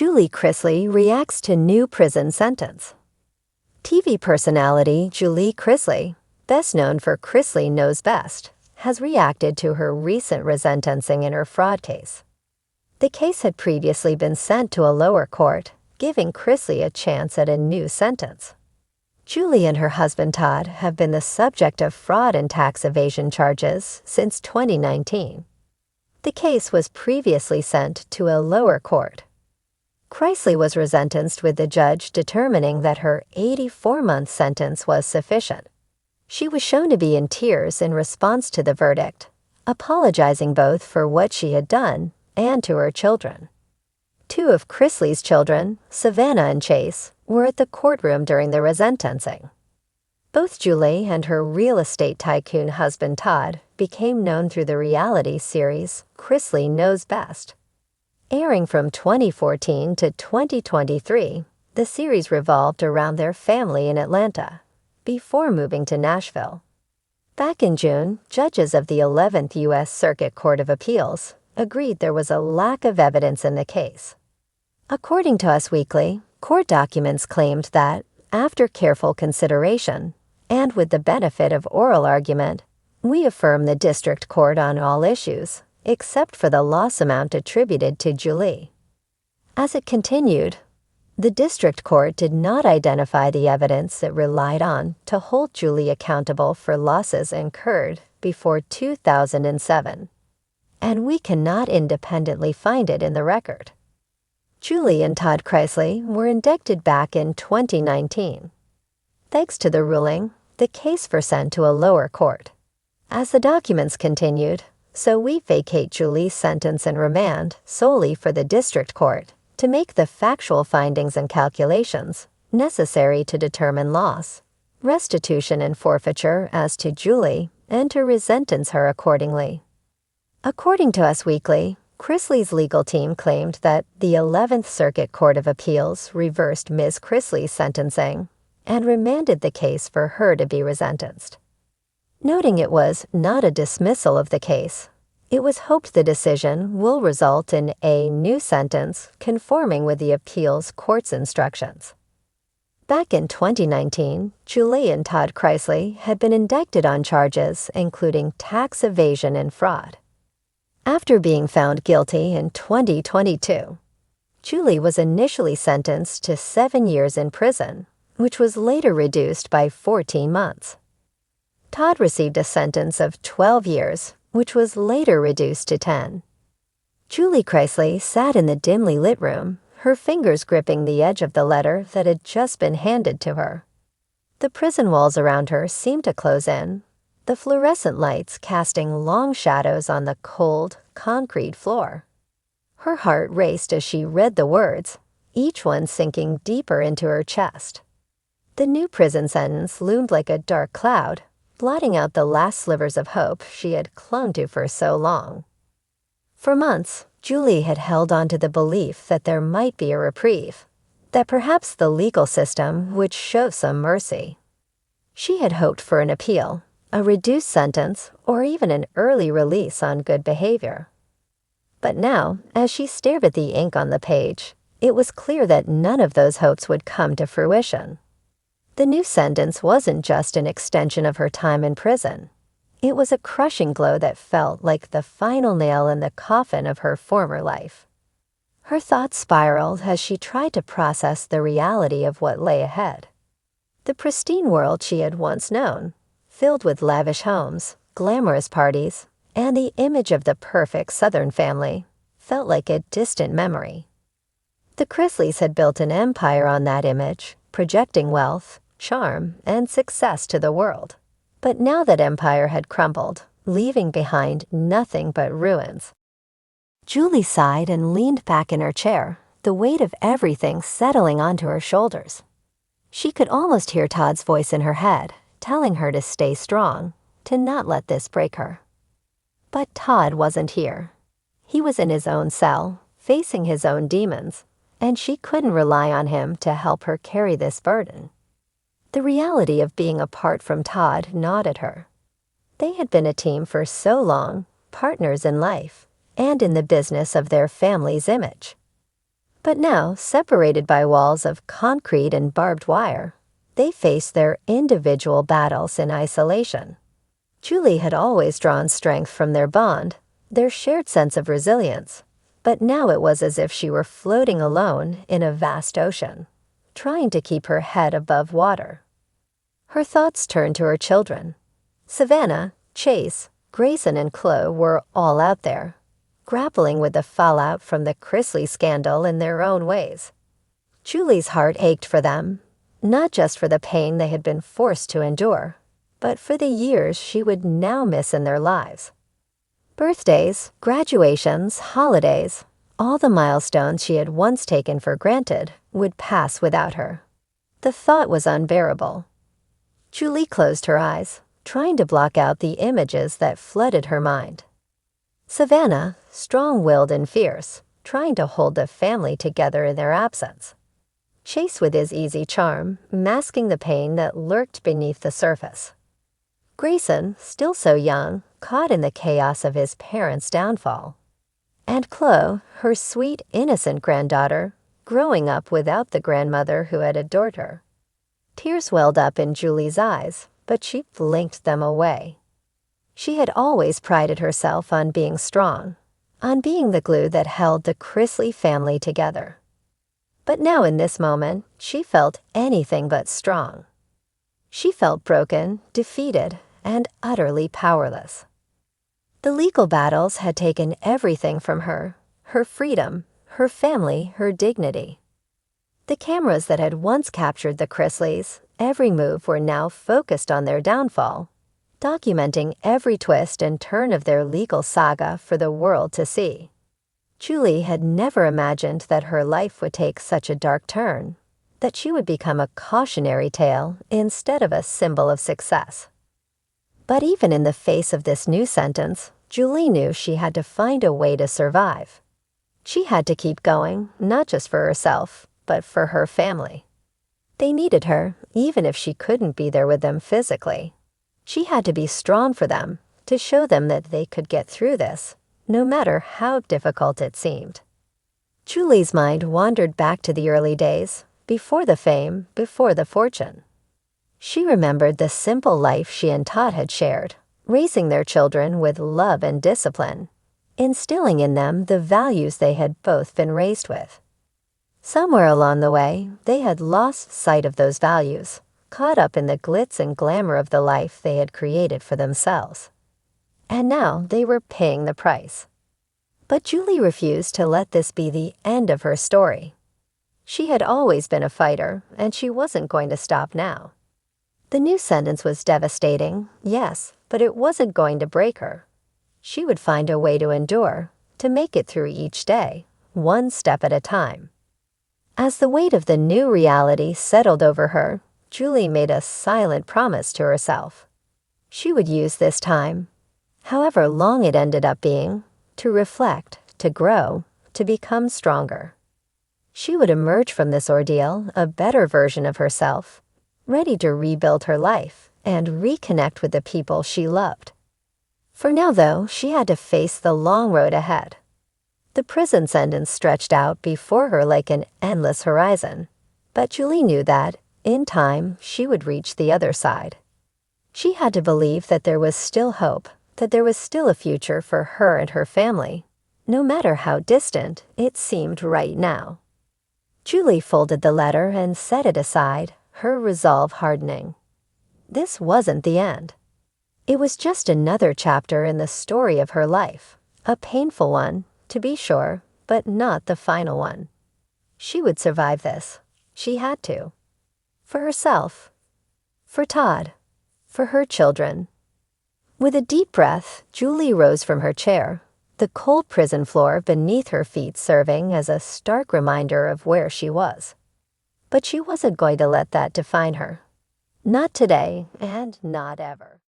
Chrisley reacts to new prison sentence. TV personality Chrisley, best known for Chrisley Knows Best, has reacted to her recent resentencing in her fraud case. The case had previously been sent to a lower court, giving Chrisley a chance at a new sentence. Julie and her husband Todd have been the subject of fraud and tax evasion charges since 2019. The case was previously sent to a lower court. Chrisley was resentenced with the judge determining that her 84-month sentence was sufficient. She was shown to be in tears in response to the verdict, apologizing both for what she had done and to her children. Two of Chrisley's children, Savannah and Chase, were at the courtroom during the resentencing. Both Julie and her real estate tycoon husband Todd became known through the reality series Chrisley Knows Best. Airing from 2014 to 2023, the series revolved around their family in Atlanta, before moving to Nashville. Back in June, judges of the 11th U.S. Circuit Court of Appeals agreed there was a lack of evidence in the case. According to Us Weekly, court documents claimed that, after careful consideration, and with the benefit of oral argument, we affirm the district court on all issues, except for the loss amount attributed to Julie. As it continued, the district court did not identify the evidence it relied on to hold Julie accountable for losses incurred before 2007, and we cannot independently find it in the record. Julie and Todd Chrisley were indicted back in 2019. Thanks to the ruling, the case was sent to a lower court. As the documents continued, so we vacate Julie's sentence and remand solely for the district court to make the factual findings and calculations necessary to determine loss, restitution and forfeiture as to Julie, and to resentence her accordingly. According to Us Weekly, Chrisley's legal team claimed that the 11th Circuit Court of Appeals reversed Ms. Chrisley's sentencing and remanded the case for her to be resentenced. Noting it was not a dismissal of the case, it was hoped the decision will result in a new sentence conforming with the appeals court's instructions. Back in 2019, Julie and Todd Chrisley had been indicted on charges including tax evasion and fraud. After being found guilty in 2022, Julie was initially sentenced to 7 years in prison, which was later reduced by 14 months. Todd received a sentence of 12 years, which was later reduced to 10. Julie Chrisley sat in the dimly lit room, her fingers gripping the edge of the letter that had just been handed to her. The prison walls around her seemed to close in, the fluorescent lights casting long shadows on the cold, concrete floor. Her heart raced as she read the words, each one sinking deeper into her chest. The new prison sentence loomed like a dark cloud, blotting out the last slivers of hope she had clung to for so long. For months, Julie had held on to the belief that there might be a reprieve, that perhaps the legal system would show some mercy. She had hoped for an appeal, a reduced sentence, or even an early release on good behavior. But now, as she stared at the ink on the page, it was clear that none of those hopes would come to fruition. The new sentence wasn't just an extension of her time in prison. It was a crushing blow that felt like the final nail in the coffin of her former life. Her thoughts spiraled as she tried to process the reality of what lay ahead. The pristine world she had once known, filled with lavish homes, glamorous parties, and the image of the perfect Southern family, felt like a distant memory. The Chrisleys had built an empire on that image, projecting wealth, charm, and success to the world. But now that empire had crumbled, leaving behind nothing but ruins. Julie sighed and leaned back in her chair, the weight of everything settling onto her shoulders. She could almost hear Todd's voice in her head, telling her to stay strong, to not let this break her. But Todd wasn't here. He was in his own cell, facing his own demons, and she couldn't rely on him to help her carry this burden. The reality of being apart from Todd gnawed at her. They had been a team for so long, partners in life, and in the business of their family's image. But now, separated by walls of concrete and barbed wire, they faced their individual battles in isolation. Julie had always drawn strength from their bond, their shared sense of resilience, but now it was as if she were floating alone in a vast ocean, trying to keep her head above water. Her thoughts turned to her children. Savannah, Chase, Grayson, and Chloe were all out there, grappling with the fallout from the Chrisley scandal in their own ways. Julie's heart ached for them, not just for the pain they had been forced to endure, but for the years she would now miss in their lives. Birthdays, graduations, holidays, all the milestones she had once taken for granted would pass without her. The thought was unbearable. Julie closed her eyes, trying to block out the images that flooded her mind. Savannah, strong-willed and fierce, trying to hold the family together in their absence. Chase with his easy charm, masking the pain that lurked beneath the surface. Grayson, still so young, caught in the chaos of his parents' downfall. And Chloe, her sweet, innocent granddaughter, growing up without the grandmother who had adored her. Tears welled up in Julie's eyes, but she blinked them away. She had always prided herself on being strong, on being the glue that held the Chrisley family together. But now in this moment, she felt anything but strong. She felt broken, defeated, and utterly powerless. The legal battles had taken everything from her freedom, her family, her dignity. The cameras that had once captured the Chrisleys, every move were now focused on their downfall, documenting every twist and turn of their legal saga for the world to see. Julie had never imagined that her life would take such a dark turn, that she would become a cautionary tale instead of a symbol of success. But even in the face of this new sentence, Julie knew she had to find a way to survive. She had to keep going, not just for herself, but for her family. They needed her, even if she couldn't be there with them physically. She had to be strong for them, to show them that they could get through this, no matter how difficult it seemed. Julie's mind wandered back to the early days, before the fame, before the fortune. She remembered the simple life she and Todd had shared, raising their children with love and discipline, instilling in them the values they had both been raised with. Somewhere along the way, they had lost sight of those values, caught up in the glitz and glamour of the life they had created for themselves. And now they were paying the price. But Julie refused to let this be the end of her story. She had always been a fighter, and she wasn't going to stop now. The new sentence was devastating, yes, but it wasn't going to break her. She would find a way to endure, to make it through each day, one step at a time. As the weight of the new reality settled over her, Julie made a silent promise to herself. She would use this time, however long it ended up being, to reflect, to grow, to become stronger. She would emerge from this ordeal a better version of herself, ready to rebuild her life and reconnect with the people she loved. For now, though, she had to face the long road ahead. The prison sentence stretched out before her like an endless horizon, but Julie knew that, in time, she would reach the other side. She had to believe that there was still hope, that there was still a future for her and her family, no matter how distant it seemed right now. Julie folded the letter and set it aside, her resolve hardening. This wasn't the end. It was just another chapter in the story of her life, a painful one, to be sure, but not the final one. She would survive this. She had to. For herself. For Todd. For her children. With a deep breath, Julie rose from her chair, the cold prison floor beneath her feet serving as a stark reminder of where she was. But she wasn't going to let that define her. Not today, and not ever.